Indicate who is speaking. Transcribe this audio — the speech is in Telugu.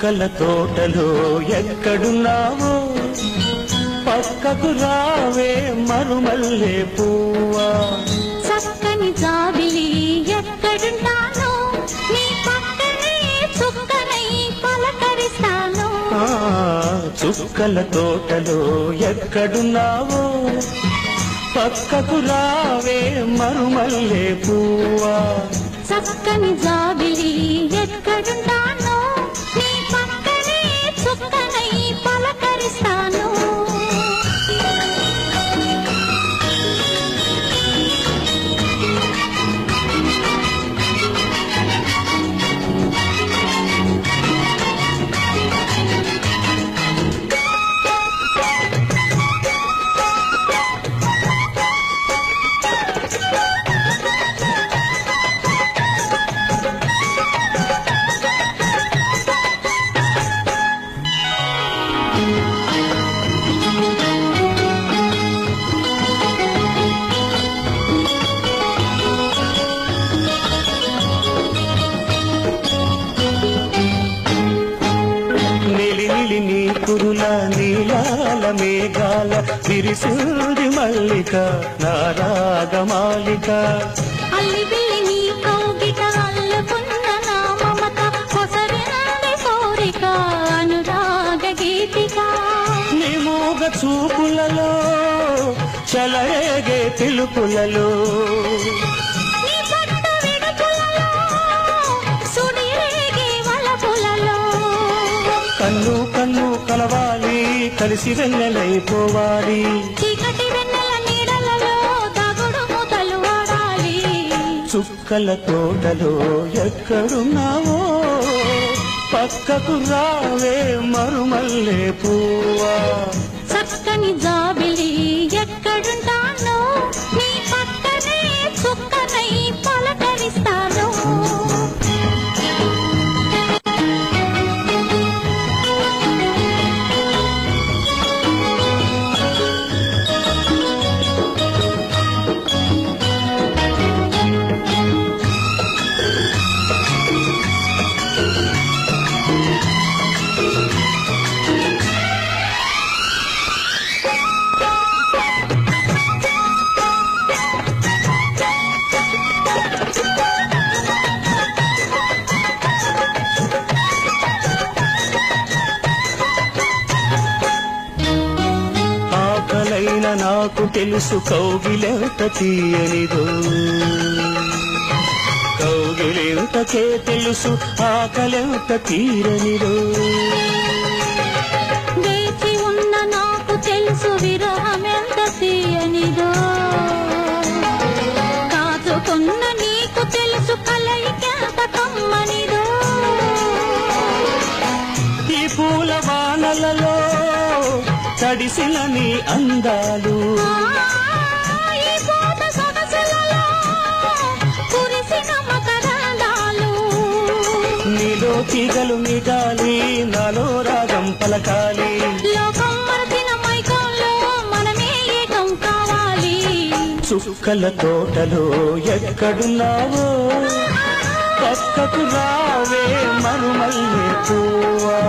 Speaker 1: చుక్కల తోటలో ఎక్కడున్నావో పక్కకు రావే మరుమల్లె పువ్వా.
Speaker 2: చక్కని జాబిలి ఎక్కడున్నానో నీ పక్కనే చుక్కనై పలకరిస్తాను.
Speaker 1: చుక్కల తోటలో ఎక్కడున్నావో పక్కకు రావే మరుమల్లె పువ్వా.
Speaker 2: చక్కని జాబిలి ఎక్కడున్నానో నీ పక్కనే చుక్కనై పలకరిస్తాను.
Speaker 1: నీ కురుల నీలాల మేఘాల విరిసింది మల్లిక నా రాగమాలిక.
Speaker 2: అల్లిబిల్లి నీ కౌగిట అల్లుకున్న నా మమత కొసరినంది కోరిక అనురాగ గీతిక.
Speaker 1: నీ మూగ చూపులలో చలరేగే పిలుపులలో కన్ను కన్ను కలవాలి కలిసి వెన్నెలైపోవాలి.
Speaker 2: చీకటి వెన్నెల నీడలలో దాగుడు మూతలు ఆడాలి.
Speaker 1: చుక్కల తోటలో ఎక్కడున్నావో పక్కకు రావే మరుమల్లె పువ్వా.
Speaker 2: చక్కని జాబిలి ఎక్కడుంటానో నీ పక్కనే చుక్కనై పలకరిస్తాను.
Speaker 1: ఆకలైన నాకు తెలుసు కౌగిలెంత తీయనిదో, కౌగిలెంతకే తెలుసు ఆకలెంత తీరనిదో.
Speaker 2: వేచి ఉన్న నాకు తెలుసు విరహమెంత తీయనిదో, కాచుకున్న నీకు తెలుసు కలయికెంత కమ్మనిదో.
Speaker 1: ఈ పూల వానలలో తడిసిన నీ అందాలు
Speaker 2: ఈ పూట సొగసులలో కురిసిన మకరందాలు.
Speaker 1: నీలో తీగలు మిగాలి నాలో రాగం పలకాలి.
Speaker 2: లోకం మరచిన మైకంలో మనమే ఏకం కావాలి.
Speaker 1: చుక్కల తోటలో ఎక్కడున్నావో పక్కకు రావే మరుమల్లె పువ్వా.